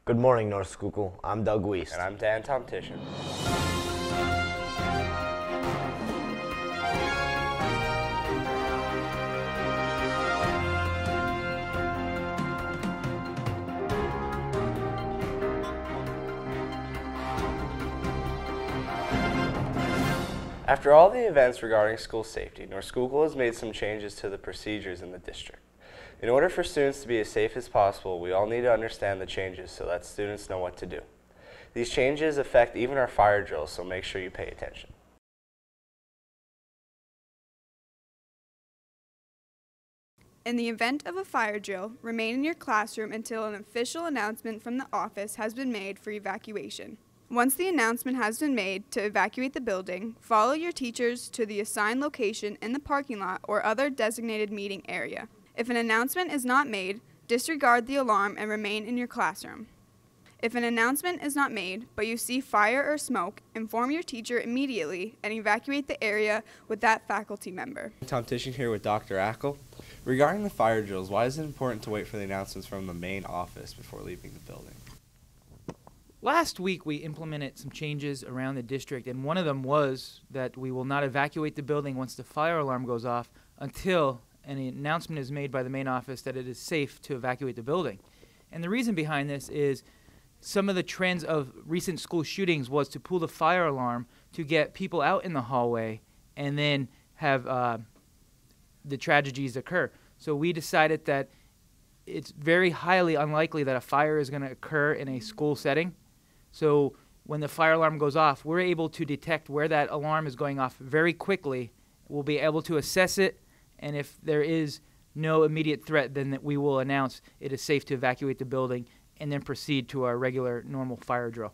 Good morning, North Schuylkill. I'm Doug Weist. And I'm Dan Tomtician. After all the events regarding school safety, North Schuylkill has made some changes to the procedures in the district. In order for students to be as safe as possible, we all need to understand the changes so that students know what to do. These changes affect even our fire drills, so make sure you pay attention. In the event of a fire drill, remain in your classroom until an official announcement from the office has been made for evacuation. Once the announcement has been made to evacuate the building, follow your teachers to the assigned location in the parking lot or other designated meeting area. If an announcement is not made, disregard the alarm and remain in your classroom. If an announcement is not made, but you see fire or smoke, inform your teacher immediately and evacuate the area with that faculty member. Tomtician here with Dr. Ackle. Regarding the fire drills, why is it important to wait for the announcements from the main office before leaving the building? Last week we implemented some changes around the district, and one of them was that we will not evacuate the building once the fire alarm goes off until an announcement is made by the main office that it is safe to evacuate the building. And the reason behind this is some of the trends of recent school shootings was to pull the fire alarm to get people out in the hallway and then have the tragedies occur. So we decided that it's very highly unlikely that a fire is going to occur in a school setting. So when the fire alarm goes off, we're able to detect where that alarm is going off very quickly. We'll be able to assess it, and if there is no immediate threat, then we will announce it is safe to evacuate the building and then proceed to our regular normal fire drill.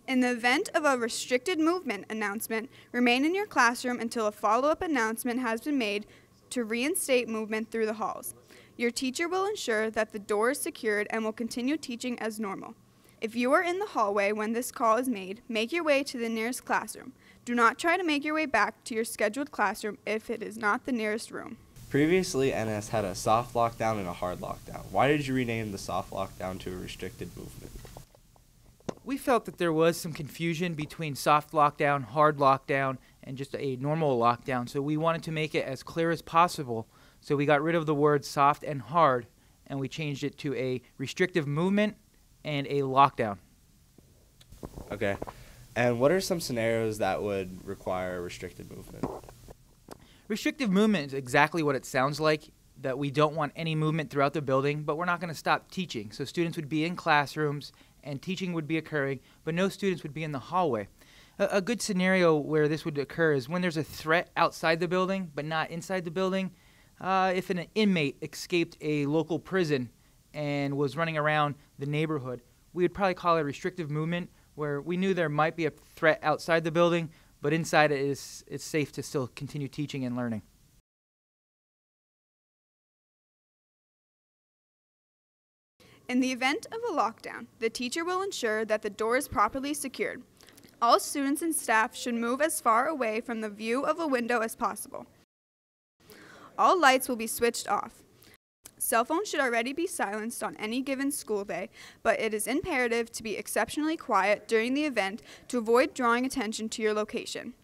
In the event of a restricted movement announcement, remain in your classroom until a follow-up announcement has been made to reinstate movement through the halls. Your teacher will ensure that the door is secured and will continue teaching as normal. If you are in the hallway when this call is made, make your way to the nearest classroom. Do not try to make your way back to your scheduled classroom if it is not the nearest room. Previously, NS had a soft lockdown and a hard lockdown. Why did you rename the soft lockdown to a restricted movement? We felt that there was some confusion between soft lockdown, hard lockdown, and just a normal lockdown, so we wanted to make it as clear as possible. So we got rid of the words soft and hard, and we changed it to a restrictive movement and a lockdown. Okay. And what are some scenarios that would require restricted movement? Restrictive movement is exactly what it sounds like, that we don't want any movement throughout the building, but we're not going to stop teaching. So students would be in classrooms and teaching would be occurring, but no students would be in the hallway. A good scenario where this would occur is when there's a threat outside the building, but not inside the building. If an inmate escaped a local prison and was running around the neighborhood, we would probably call it a restrictive movement, where we knew there might be a threat outside the building, but inside it's safe to still continue teaching and learning. In the event of a lockdown, the teacher will ensure that the door is properly secured. All students and staff should move as far away from the view of a window as possible. All lights will be switched off. Cell phones should already be silenced on any given school day, but it is imperative to be exceptionally quiet during the event to avoid drawing attention to your location.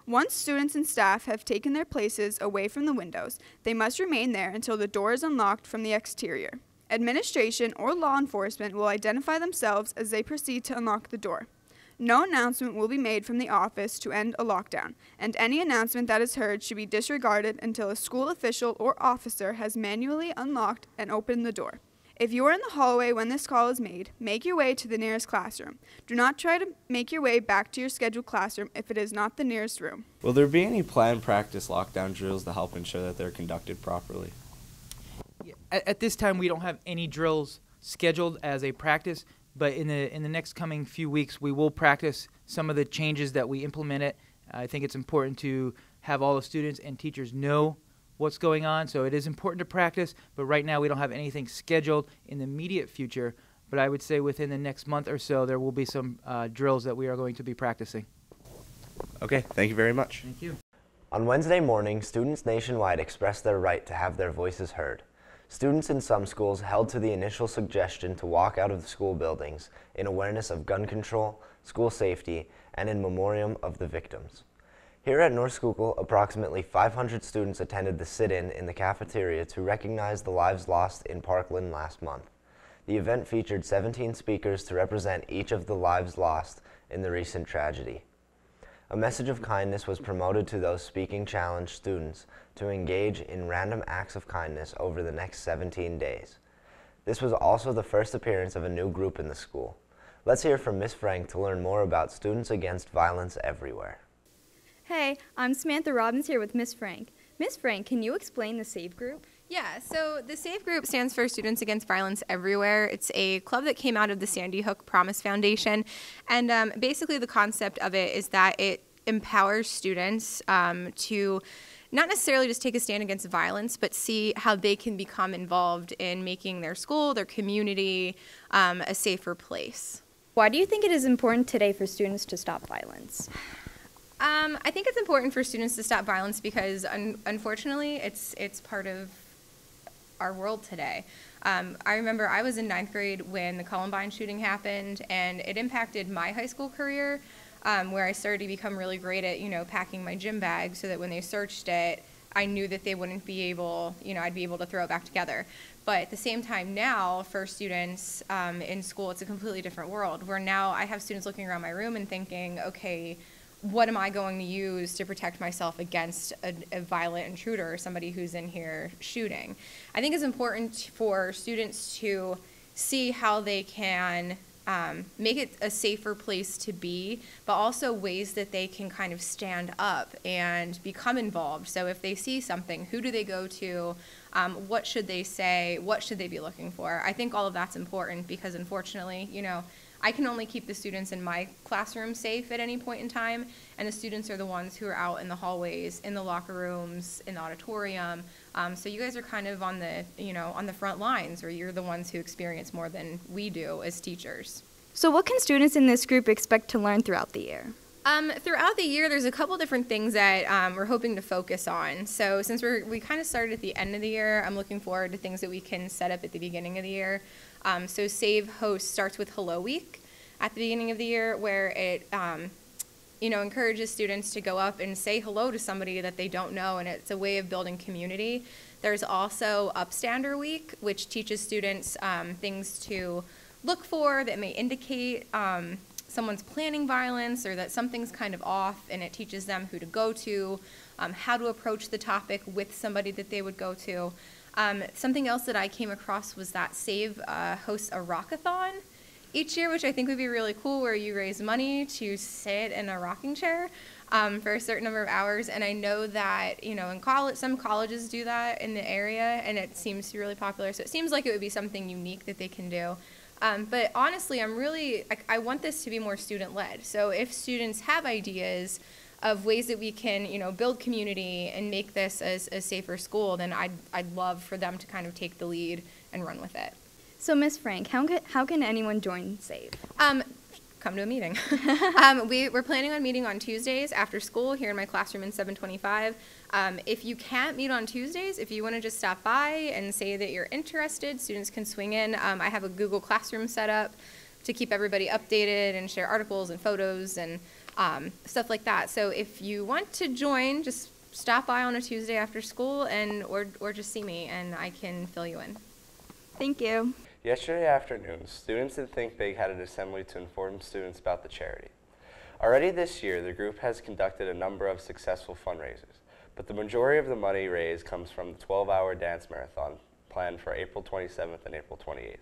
Once students and staff have taken their places away from the windows, they must remain there until the door is unlocked from the exterior. Administration or law enforcement will identify themselves as they proceed to unlock the door. No announcement will be made from the office to end a lockdown, and any announcement that is heard should be disregarded until a school official or officer has manually unlocked and opened the door. If you are in the hallway when this call is made, make your way to the nearest classroom. Do not try to make your way back to your scheduled classroom if it is not the nearest room. Will there be any planned practice lockdown drills to help ensure that they're conducted properly? At this time, we don't have any drills scheduled as a practice, but in the next coming few weeks, we will practice some of the changes that we implemented. I think it's important to have all the students and teachers know what's going on, so it is important to practice, but right now we don't have anything scheduled in the immediate future, but I would say within the next month or so, there will be some drills that we are going to be practicing. Okay, thank you very much. Thank you. On Wednesday morning, students nationwide expressed their right to have their voices heard. Students in some schools held to the initial suggestion to walk out of the school buildings in awareness of gun control, school safety, and in memoriam of the victims. Here at North Schuylkill, approximately 500 students attended the sit-in the cafeteria to recognize the lives lost in Parkland last month. The event featured 17 speakers to represent each of the lives lost in the recent tragedy. A message of kindness was promoted to those speaking challenge students to engage in random acts of kindness over the next 17 days. This was also the first appearance of a new group in the school. Let's hear from Ms. Frank to learn more about Students Against Violence Everywhere. Hey, I'm Samantha Robbins here with Miss Frank. Miss Frank, can you explain the SAVE group? Yeah, so the SAVE group stands for Students Against Violence Everywhere. It's a club that came out of the Sandy Hook Promise Foundation, and basically the concept of it is that it empowers students to not necessarily just take a stand against violence, but see how they can become involved in making their school, their community, a safer place. Why do you think it is important today for students to stop violence? I think it's important for students to stop violence because, unfortunately, it's part of our world today. I remember I was in 9th grade when the Columbine shooting happened, and it impacted my high school career, where I started to become really great at, packing my gym bag so that when they searched it, I knew that they wouldn't be able, I'd be able to throw it back together. But at the same time now, for students in school, it's a completely different world, where now I have students looking around my room and thinking, okay, what am I going to use to protect myself against a violent intruder or somebody who's in here shooting? I think it's important for students to see how they can make it a safer place to be, but also ways that they can kind of stand up and become involved. So if they see something, who do they go to? What should they say? What should they be looking for? I think all of that's important because, unfortunately, I can only keep the students in my classroom safe at any point in time, and the students are the ones who are out in the hallways, in the locker rooms, in the auditorium. So you guys are kind of on the, on the front lines, or you're the ones who experience more than we do as teachers. So what can students in this group expect to learn throughout the year? Throughout the year, there's a couple different things that we're hoping to focus on. So since we kind of started at the end of the year, I'm looking forward to things that we can set up at the beginning of the year. So SAVE hosts starts with Hello Week at the beginning of the year, where it encourages students to go up and say hello to somebody that they don't know, and it's a way of building community. There's also Upstander Week, which teaches students things to look for that may indicate someone's planning violence or that something's kind of off, and it teaches them who to go to, how to approach the topic with somebody that they would go to. Something else that I came across was that SAVE hosts a rockathon each year, which I think would be really cool, where you raise money to sit in a rocking chair for a certain number of hours. And I know that, in college, some colleges do that in the area, and it seems to be really popular. So it seems like it would be something unique that they can do. But honestly, I want this to be more student-led. So if students have ideas of ways that we can, build community and make this as a safer school, then I'd love for them to kind of take the lead and run with it. So Miss Frank, how can anyone join SAVE? Come to a meeting. We're planning on meeting on Tuesdays after school here in my classroom in 725. If you can't meet on Tuesdays, if you want to just stop by and say that you're interested, students can swing in. I have a Google Classroom set up to keep everybody updated and share articles and photos and stuff like that. So if you want to join, just stop by on a Tuesday after school or just see me and I can fill you in. Thank you. Yesterday afternoon, students at Think Big had an assembly to inform students about the charity. Already this year, the group has conducted a number of successful fundraisers, but the majority of the money raised comes from the 12-hour dance marathon planned for April 27th and April 28th.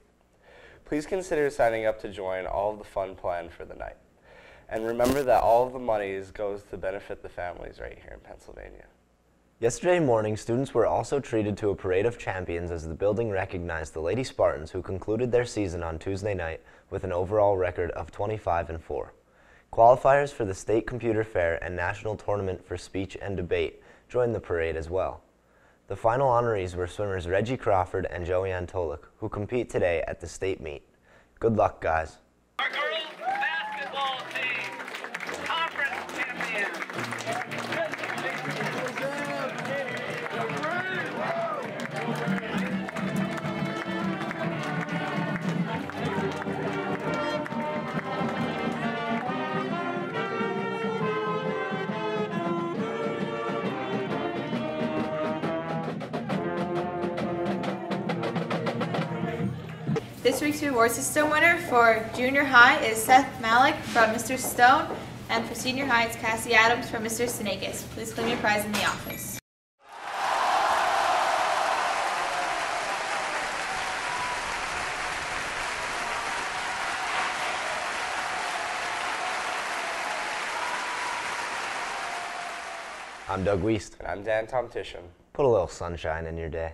Please consider signing up to join all of the fun planned for the night. And remember that all of the money goes to benefit the families right here in Pennsylvania. Yesterday morning, students were also treated to a parade of champions as the building recognized the Lady Spartans, who concluded their season on Tuesday night with an overall record of 25-4. Qualifiers for the State Computer Fair and National Tournament for Speech and Debate joined the parade as well. The final honorees were swimmers Reggie Crawford and Joanne Tolick, who compete today at the state meet. Good luck, guys. Our girls basketball team, conference champions. This week's reward system winner for junior high is Seth Malik from Mr. Stone, and for senior high it's Cassie Adams from Mr. Sinakis. Please claim your prize in the office. I'm Doug Weist. And I'm Dan Tomtician. Put a little sunshine in your day.